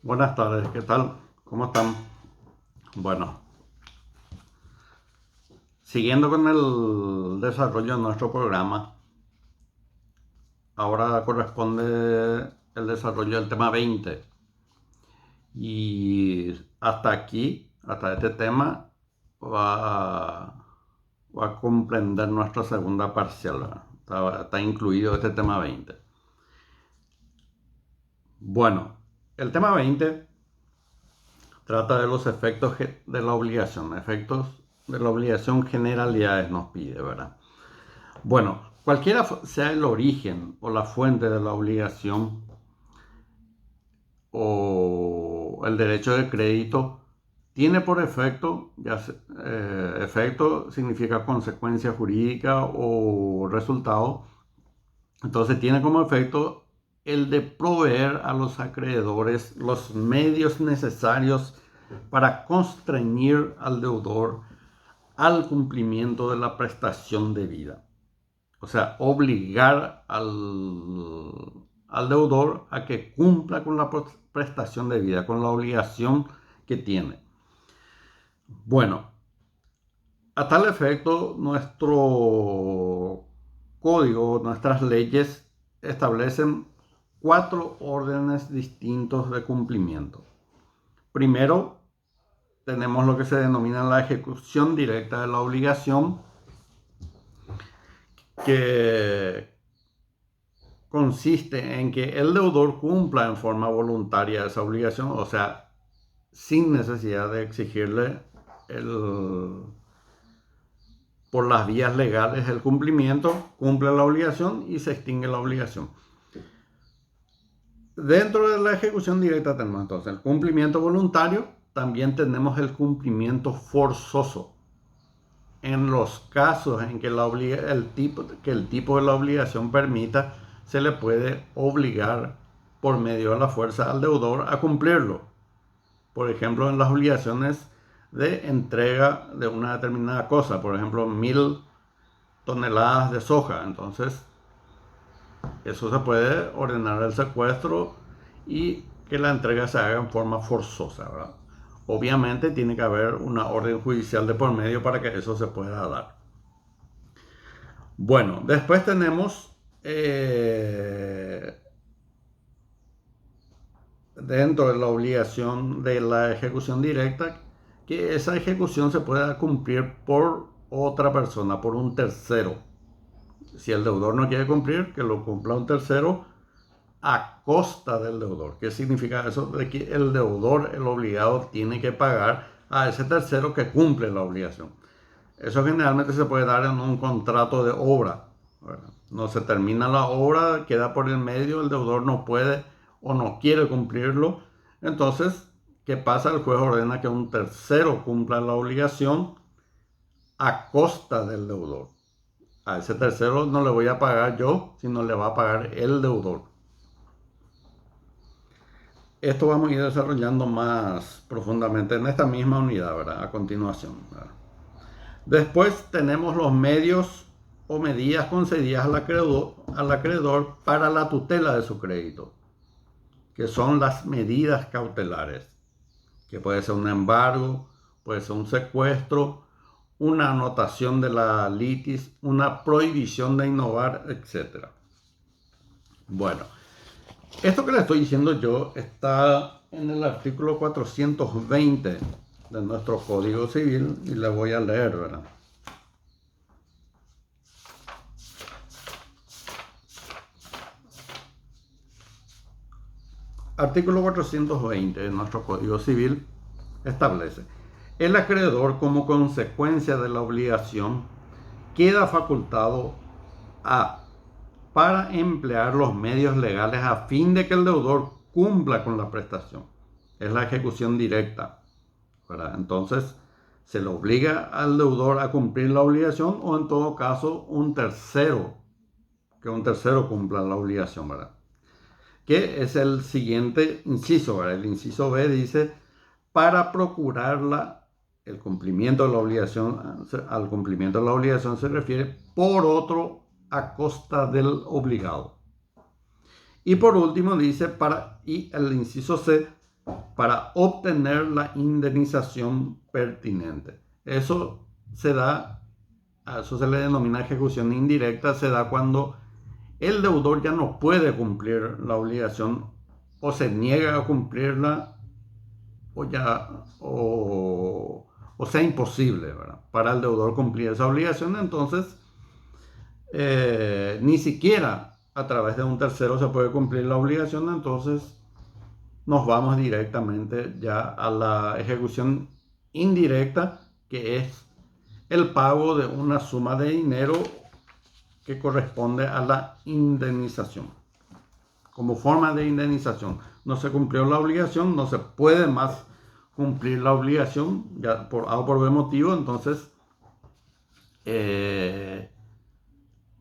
Buenas tardes, ¿qué tal? ¿Cómo están? Bueno, siguiendo con el desarrollo de nuestro programa, ahora corresponde el desarrollo del tema 20. Y hasta aquí, hasta este tema, va a comprender nuestra segunda parcial, ¿verdad? Está incluido este tema 20. Bueno, el tema 20 trata de los efectos de la obligación, efectos de la obligación, generalidades nos pide, ¿verdad? Bueno, cualquiera sea el origen o la fuente de la obligación o el derecho de crédito, tiene por efecto, efecto significa consecuencia jurídica o resultado, entonces tiene como efecto el de proveer a los acreedores los medios necesarios para constreñir al deudor al cumplimiento de la prestación debida. O sea, obligar al deudor a que cumpla con la prestación debida, con la obligación que tiene. Bueno, a tal efecto, nuestro código, nuestras leyes establecen 4 órdenes distintos de cumplimiento. Primero, tenemos lo que se denomina la ejecución directa de la obligación, que consiste en que el deudor cumpla en forma voluntaria esa obligación, o sea, sin necesidad de exigirle por las vías legales el cumplimiento, cumple la obligación y se extingue la obligación. Dentro de la ejecución directa tenemos entonces el cumplimiento voluntario, también tenemos el cumplimiento forzoso. En los casos en que el tipo de la obligación permita, se le puede obligar por medio de la fuerza al deudor a cumplirlo. Por ejemplo, en las obligaciones de entrega de una determinada cosa, por ejemplo, 1000 toneladas de soja. Entonces, eso se puede ordenar el secuestro y que la entrega se haga en forma forzosa, ¿verdad? Obviamente tiene que haber una orden judicial de por medio para que eso se pueda dar. Bueno, después tenemos dentro de la obligación de la ejecución directa, que esa ejecución se pueda cumplir por otra persona, por un tercero. Si el deudor no quiere cumplir, que lo cumpla un tercero a costa del deudor. ¿Qué significa eso? De que el deudor, el obligado, tiene que pagar a ese tercero que cumple la obligación. Eso generalmente se puede dar en un contrato de obra, ¿verdad? No se termina la obra, queda por el medio, el deudor no puede o no quiere cumplirlo. Entonces, ¿qué pasa? El juez ordena que un tercero cumpla la obligación a costa del deudor. A ese tercero no le voy a pagar yo, sino le va a pagar el deudor. Esto vamos a ir desarrollando más profundamente en esta misma unidad, ¿verdad? A continuación, ¿verdad? Después tenemos los medios o medidas concedidas al acreedor para la tutela de su crédito, que son las medidas cautelares, que puede ser un embargo, puede ser un secuestro, una anotación de la litis, una prohibición de innovar, etc. Bueno, esto que le estoy diciendo yo está en el artículo 420 de nuestro Código Civil y le voy a leer, ¿verdad? Artículo 420 de nuestro Código Civil establece: el acreedor, como consecuencia de la obligación, queda facultado a para emplear los medios legales a fin de que el deudor cumpla con la prestación. Es la ejecución directa, ¿verdad? Entonces, se le obliga al deudor a cumplir la obligación o en todo caso que un tercero cumpla la obligación, ¿verdad? Que es el siguiente inciso, ¿verdad? El inciso B dice: para procurarla, el cumplimiento de la obligación, al cumplimiento de la obligación se refiere por otro a costa del obligado. Y por último dice, y el inciso C, para obtener la indemnización pertinente. Eso se da, a eso se le denomina ejecución indirecta, se da cuando el deudor ya no puede cumplir la obligación o se niega a cumplirla o sea imposible, ¿verdad?, para el deudor cumplir esa obligación. Entonces ni siquiera a través de un tercero se puede cumplir la obligación. Entonces nos vamos directamente ya a la ejecución indirecta, que es el pago de una suma de dinero que corresponde a la indemnización. Como forma de indemnización, no se cumplió la obligación, no se puede más cumplir la obligación, ya por A o por B motivo. Entonces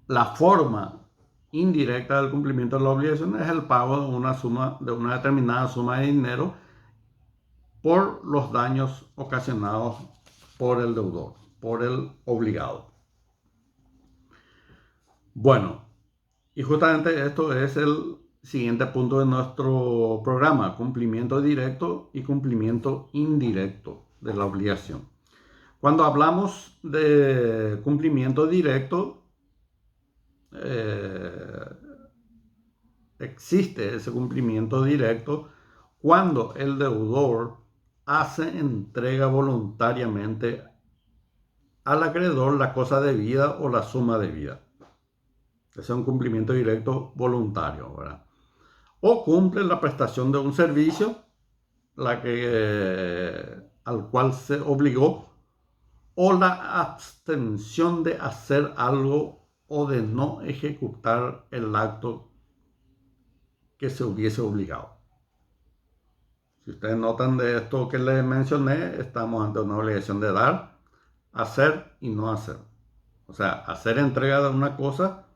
la forma indirecta del cumplimiento de la obligación es el pago de una determinada suma de dinero por los daños ocasionados por el deudor, por el obligado. Bueno, y justamente esto es el siguiente punto de nuestro programa: cumplimiento directo y cumplimiento indirecto de la obligación. Cuando hablamos de cumplimiento directo, existe ese cumplimiento directo cuando el deudor hace entrega voluntariamente al acreedor la cosa debida o la suma debida. Ese es un cumplimiento directo voluntario, ¿verdad? O cumple la prestación de un servicio al cual se obligó, o la abstención de hacer algo o de no ejecutar el acto que se hubiese obligado. Si ustedes notan de esto que les mencioné, estamos ante una obligación de dar, hacer y no hacer. O sea, hacer entrega de una cosa,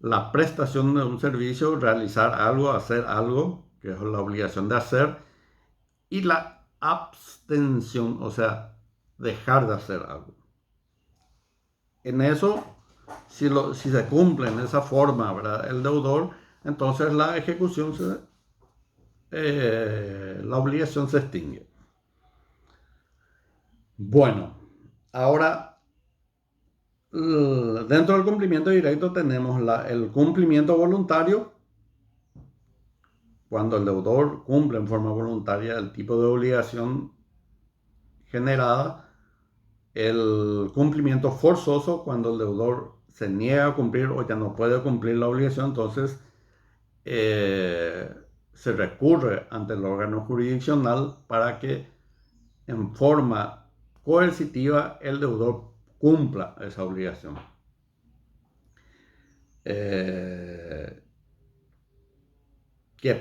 la prestación de un servicio, realizar algo, hacer algo, que es la obligación de hacer, y la abstención, o sea, dejar de hacer algo. En eso, si se cumple en esa forma, ¿verdad?, el deudor, entonces la ejecución la obligación se extingue. Bueno, ahora dentro del cumplimiento directo tenemos el cumplimiento voluntario, cuando el deudor cumple en forma voluntaria el tipo de obligación generada; el cumplimiento forzoso, cuando el deudor se niega a cumplir o ya no puede cumplir la obligación. Entonces se recurre ante el órgano jurisdiccional para que en forma coercitiva el deudor cumpla esa obligación. Que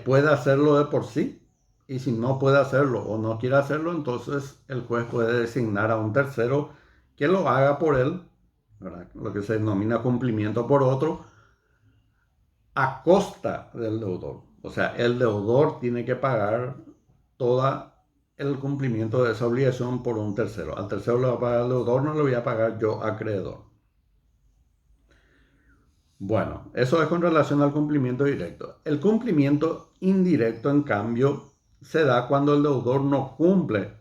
pueda hacerlo de por sí, y si no puede hacerlo o no quiere hacerlo, entonces el juez puede designar a un tercero que lo haga por él, ¿verdad?, lo que se denomina cumplimiento por otro, a costa del deudor. O sea, el deudor tiene que pagar todo el cumplimiento de esa obligación por un tercero. Al tercero le va a pagar el deudor, no lo voy a pagar yo, acreedor. Bueno, eso es con relación al cumplimiento directo. El cumplimiento indirecto, en cambio, se da cuando el deudor no cumple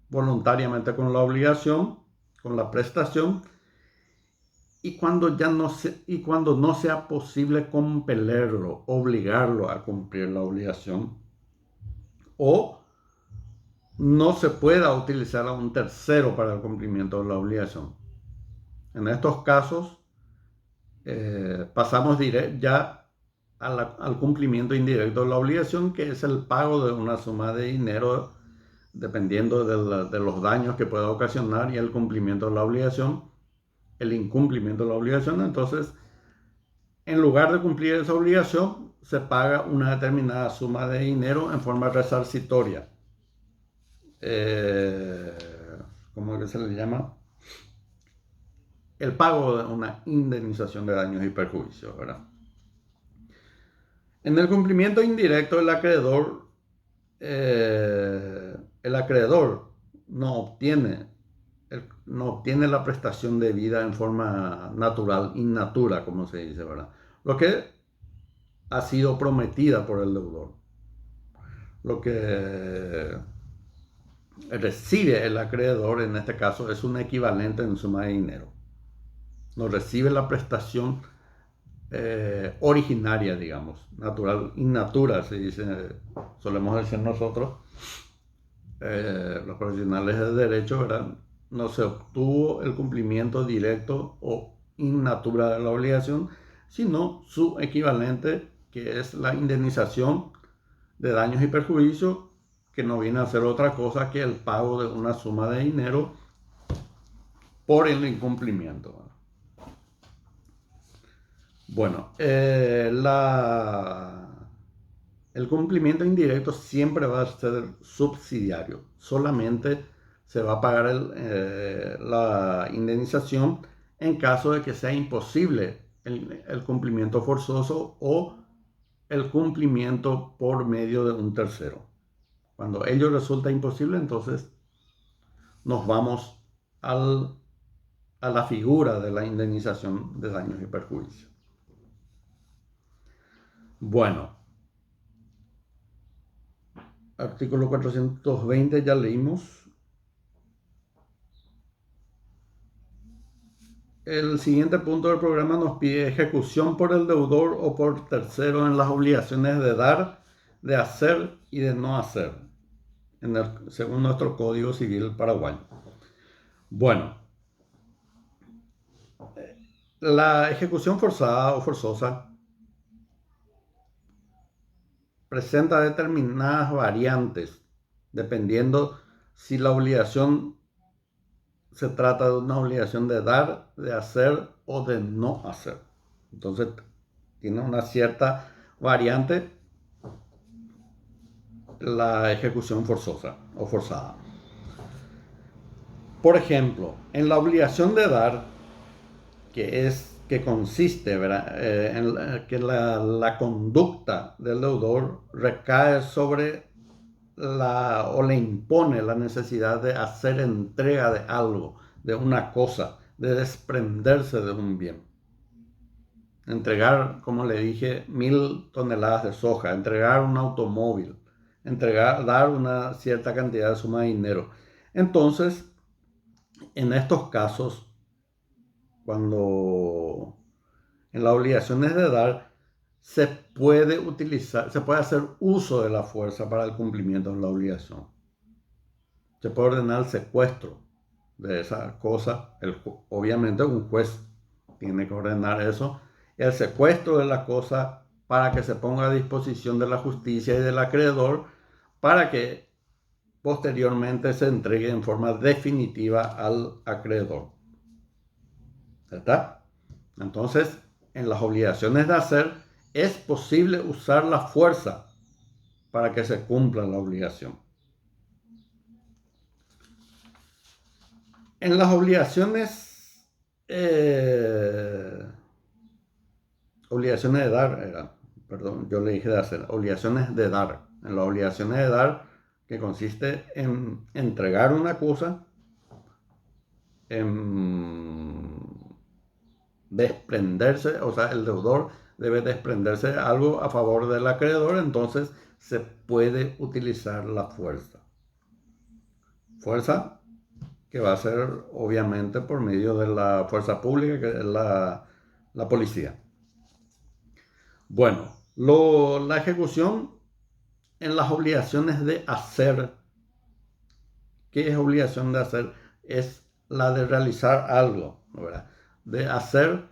voluntariamente con la obligación, con la prestación, y cuando no sea posible compelerlo, obligarlo a cumplir la obligación, o no se pueda utilizar a un tercero para el cumplimiento de la obligación. En estos casos pasamos ya al cumplimiento indirecto de la obligación, que es el pago de una suma de dinero dependiendo de los daños que pueda ocasionar y el cumplimiento de la obligación, el incumplimiento de la obligación. Entonces, en lugar de cumplir esa obligación, se paga una determinada suma de dinero en forma resarcitoria. ¿Cómo es que se le llama? El pago de una indemnización de daños y perjuicios, ¿verdad? En el cumplimiento indirecto, el acreedor no obtiene la prestación debida en forma natural, in natura, como se dice, ¿verdad?, lo que ha sido prometida por el deudor. lo que recibe el acreedor en este caso es un equivalente en suma de dinero. No recibe la prestación originaria, digamos, natural, in natura, se dice, solemos decir nosotros, los profesionales de derecho, ¿verdad? No se obtuvo el cumplimiento directo o in natura de la obligación, sino su equivalente, que es la indemnización de daños y perjuicios, que no viene a ser otra cosa que el pago de una suma de dinero por el incumplimiento. Bueno, el cumplimiento indirecto siempre va a ser subsidiario. Solamente se va a pagar la indemnización en caso de que sea imposible el cumplimiento forzoso o el cumplimiento por medio de un tercero. Cuando ello resulta imposible, entonces nos vamos a la figura de la indemnización de daños y perjuicios. Bueno, artículo 420 ya leímos. El siguiente punto del programa nos pide ejecución por el deudor o por tercero en las obligaciones de dar, de hacer y de no hacer, según nuestro Código Civil paraguayo. Bueno, la ejecución forzada o forzosa presenta determinadas variantes, dependiendo si la obligación se trata de una obligación de dar, de hacer o de no hacer. Entonces, tiene una cierta variante la ejecución forzosa o forzada. Por ejemplo, en la obligación de dar, que consiste, ¿verdad? En que la conducta del deudor recae sobre o le impone la necesidad de hacer entrega de algo, de una cosa, de desprenderse de un bien. Entregar, como le dije, 1000 toneladas de soja, entregar un automóvil, dar una cierta cantidad de suma de dinero. Entonces, en estos casos, cuando en las obligaciones de dar, se puede hacer uso de la fuerza para el cumplimiento de la obligación. Se puede ordenar el secuestro de esa cosa. Obviamente un juez tiene que ordenar eso. El secuestro de la cosa para que se ponga a disposición de la justicia y del acreedor para que posteriormente se entregue en forma definitiva al acreedor. ¿Está? Entonces, en las obligaciones de hacer es posible usar la fuerza para que se cumpla la obligación. En las obligaciones de dar, yo le dije de hacer, obligaciones de dar. En las obligaciones de dar, que consiste en entregar una cosa, en desprenderse, o sea, el deudor debe desprenderse de algo a favor del acreedor, entonces se puede utilizar la fuerza. Fuerza que va a ser obviamente por medio de la fuerza pública, que es la policía. Bueno, la ejecución en las obligaciones de hacer. ¿Qué es obligación de hacer? Es la de realizar algo, ¿verdad? De hacer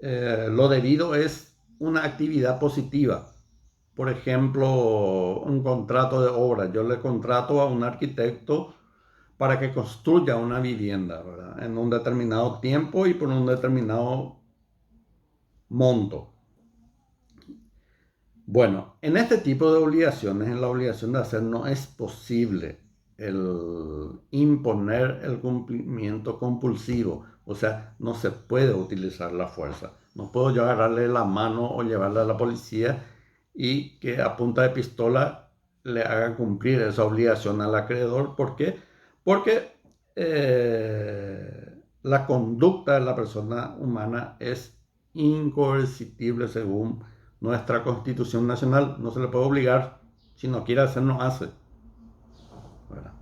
lo debido es una actividad positiva. Por ejemplo, un contrato de obra. Yo le contrato a un arquitecto para que construya una vivienda, ¿verdad? En un determinado tiempo y por un determinado monto. Bueno, en este tipo de obligaciones, en la obligación de hacer, no es posible el imponer el cumplimiento compulsivo. O sea, no se puede utilizar la fuerza. No puedo yo agarrarle la mano o llevarle a la policía y que a punta de pistola le haga cumplir esa obligación al acreedor. ¿Por qué? Porque la conducta de la persona humana es incoercitible según nuestra Constitución Nacional. No se le puede obligar, Si no quiere hacer, no hace. ¿Verdad?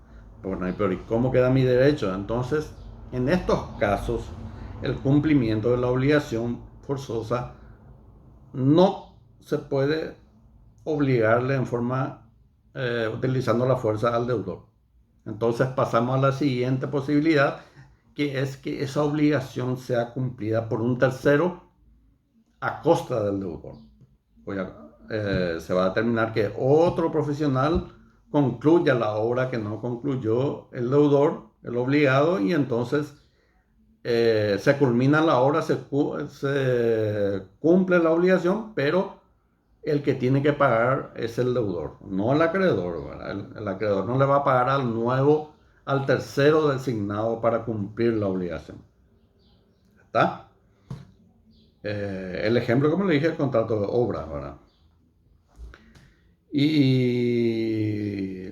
Bueno, pero ¿y cómo queda mi derecho? Entonces, en estos casos, el cumplimiento de la obligación forzosa no se puede obligarle en forma utilizando la fuerza al deudor. Entonces pasamos a la siguiente posibilidad, que es que esa obligación sea cumplida por un tercero a costa del deudor. Se va a determinar que otro profesional concluya la obra que no concluyó el deudor, el obligado, y entonces se culmina la obra, se cumple la obligación, pero el que tiene que pagar es el deudor, no el acreedor, ¿verdad? El acreedor no le va a pagar al tercero designado para cumplir la obligación. ¿Está? El ejemplo, como le dije, el contrato de obra, ¿verdad? Y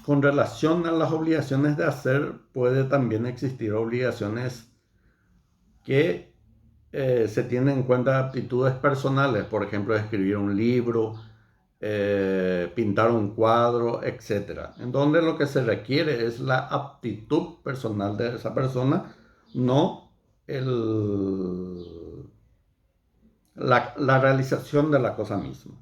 con relación a las obligaciones de hacer, puede también existir obligaciones que se tienen en cuenta aptitudes personales, por ejemplo, escribir un libro, pintar un cuadro, etc. En donde lo que se requiere es la aptitud personal de esa persona, no la realización de la cosa misma.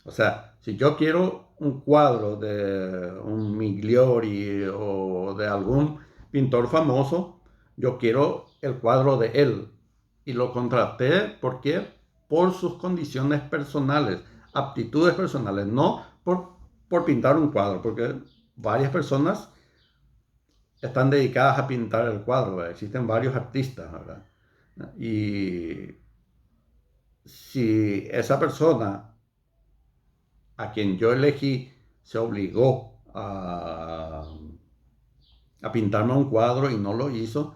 O sea, si yo quiero un cuadro de un Migliori o de algún pintor famoso, yo quiero el cuadro de él. Y lo contraté, ¿por qué? Por sus condiciones personales, aptitudes personales, no por pintar un cuadro, porque varias personas están dedicadas a pintar el cuadro, ¿verdad? Existen varios artistas, ¿verdad? Y si esa persona a quien yo elegí se obligó a pintarme un cuadro y no lo hizo,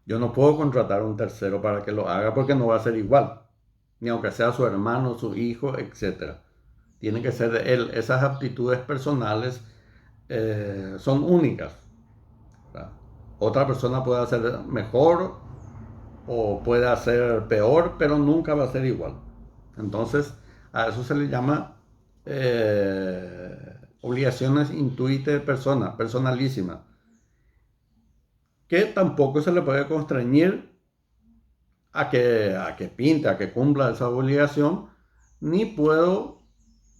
yo no puedo contratar a un tercero para que lo haga porque no va a ser igual, ni aunque sea su hermano, su hijo, etc. Tiene que ser de él. Esas aptitudes personales son únicas, ¿verdad? Otra persona puede hacer mejor o puede hacer peor, pero nunca va a ser igual. Entonces, a eso se le llama obligaciones intuite de persona, personalísima, que tampoco se le puede constreñir a que pinte, a que cumpla esa obligación, ni puedo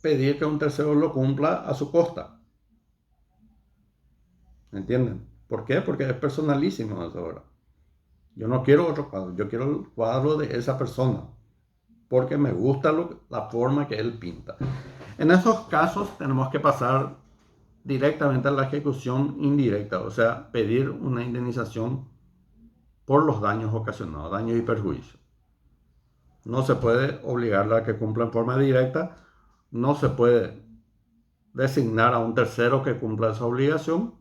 pedir que un tercero lo cumpla a su costa. ¿Entienden? ¿Por qué? Porque es personalísimo eso ahora. Yo no quiero otro cuadro, yo quiero el cuadro de esa persona, porque me gusta la forma que él pinta. En esos casos tenemos que pasar directamente a la ejecución indirecta, o sea, pedir una indemnización por los daños ocasionados, daños y perjuicios. No se puede obligarla a que cumpla en forma directa, no se puede designar a un tercero que cumpla esa obligación.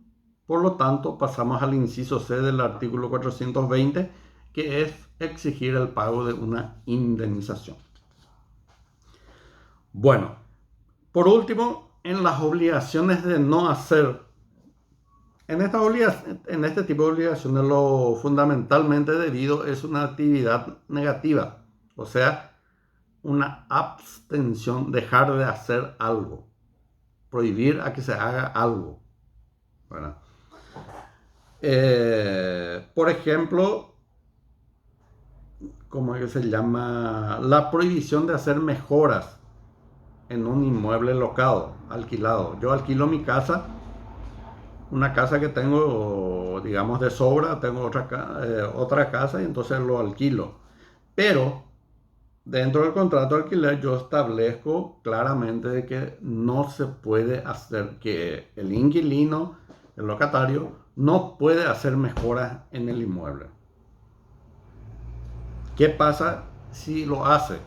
Por lo tanto, pasamos al inciso C del artículo 420, que es exigir el pago de una indemnización. Bueno, por último, en las obligaciones de no hacer. En este tipo de obligaciones lo fundamentalmente debido es una actividad negativa, o sea, una abstención, dejar de hacer algo, prohibir a que se haga algo, ¿verdad? Por ejemplo, ¿cómo es que se llama? La prohibición de hacer mejoras en un inmueble alquilado. Yo alquilo mi casa, una casa que tengo, digamos, de sobra, tengo otra casa y entonces lo alquilo. Pero dentro del contrato de alquiler yo establezco claramente de que no se puede hacer, que el inquilino, el locatario, no puede hacer mejoras en el inmueble. ¿Qué pasa si lo hace?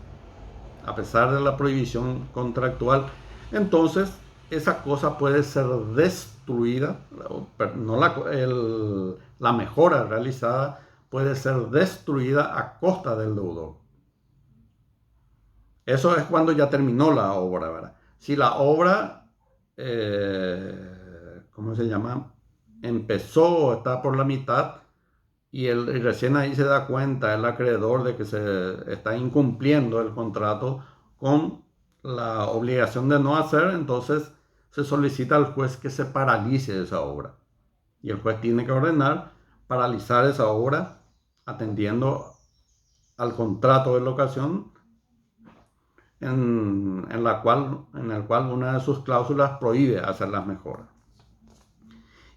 A pesar de la prohibición contractual, entonces esa cosa puede ser destruida, no la mejora realizada puede ser destruida a costa del deudor. Eso es cuando ya terminó la obra, ¿verdad? Si la obra, ¿cómo se llama? Empezó o está por la mitad y recién ahí se da cuenta el acreedor de que se está incumpliendo el contrato con la obligación de no hacer, entonces se solicita al juez que se paralice esa obra. Y el juez tiene que ordenar paralizar esa obra atendiendo al contrato de locación en el cual una de sus cláusulas prohíbe hacer las mejoras.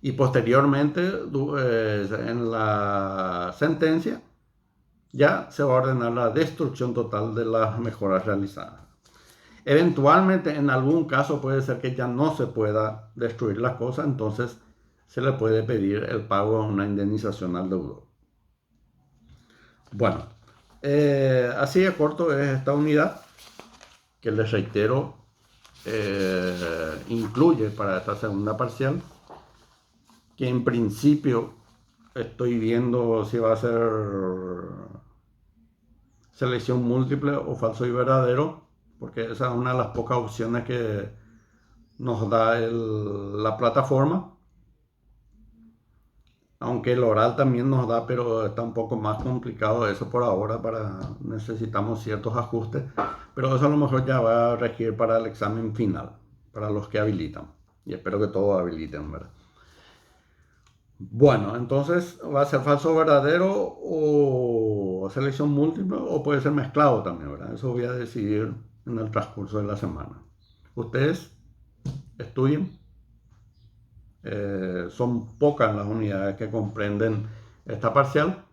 Y posteriormente, en la sentencia, ya se va a ordenar la destrucción total de las mejoras realizadas. Eventualmente, en algún caso puede ser que ya no se pueda destruir las cosas, entonces se le puede pedir el pago de una indemnización al deudor. Bueno, así de corto es esta unidad, que les reitero, incluye para esta segunda parcial, que en principio estoy viendo si va a ser selección múltiple o falso y verdadero, porque esa es una de las pocas opciones que nos da la plataforma, aunque el oral también nos da, pero está un poco más complicado eso por ahora, necesitamos ciertos ajustes, pero eso a lo mejor ya va a regir para el examen final, para los que habilitan, y espero que todos habiliten, ¿verdad? Bueno, entonces va a ser falso o verdadero o selección múltiple o puede ser mezclado también, ¿verdad? Eso voy a decidir en el transcurso de la semana. Ustedes estudien. Son pocas las unidades que comprenden esta parcial,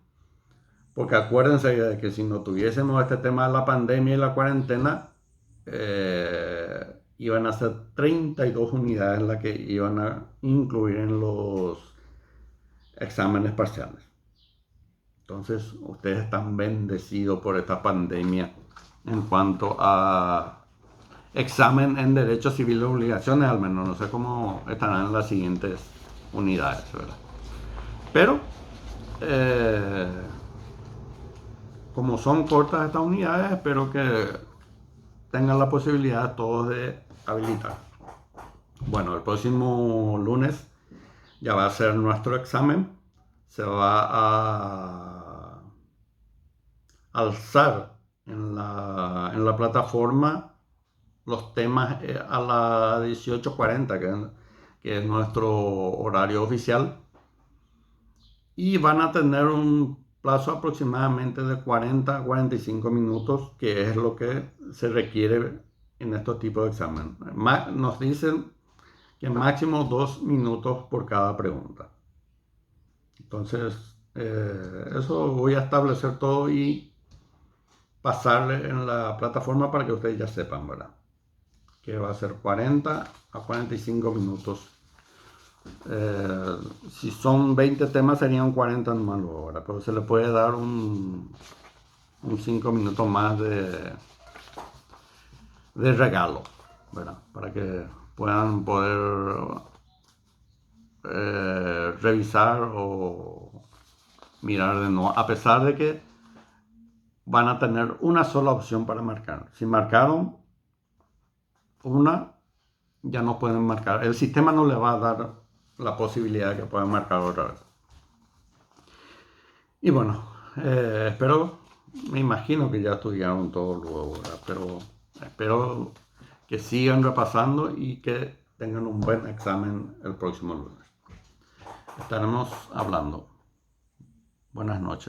porque acuérdense de que si no tuviésemos este tema de la pandemia y la cuarentena, iban a ser 32 unidades las que iban a incluir en los exámenes parciales. Entonces, ustedes están bendecidos por esta pandemia en cuanto a examen en Derecho Civil de Obligaciones, al menos. No sé cómo estarán en las siguientes unidades, ¿verdad? Pero, como son cortas estas unidades, espero que tengan la posibilidad todos de habilitar. Bueno, el próximo lunes ya va a ser nuestro examen. Se va a alzar en la plataforma los temas a las 18:40, que es nuestro horario oficial. Y van a tener un plazo aproximadamente de 40 a 45 minutos, que es lo que se requiere en estos tipos de examen. Nos dicen que máximo 2 minutos por cada pregunta. Entonces, eso voy a establecer todo y pasarle en la plataforma para que ustedes ya sepan, ¿verdad? Que va a ser 40 a 45 minutos. Si son 20 temas serían 40 nomás ahora, pero se le puede dar un 5 minutos más de regalo, ¿verdad? Para que puedan poder revisar o mirar de nuevo, a pesar de que van a tener una sola opción para marcar. Si marcaron una, ya no pueden marcar. El sistema no les va a dar la posibilidad de que puedan marcar otra vez. Y bueno, me imagino que ya estudiaron todo luego, ¿verdad? Pero espero que sigan repasando y que tengan un buen examen el próximo lunes. Estaremos hablando. Buenas noches.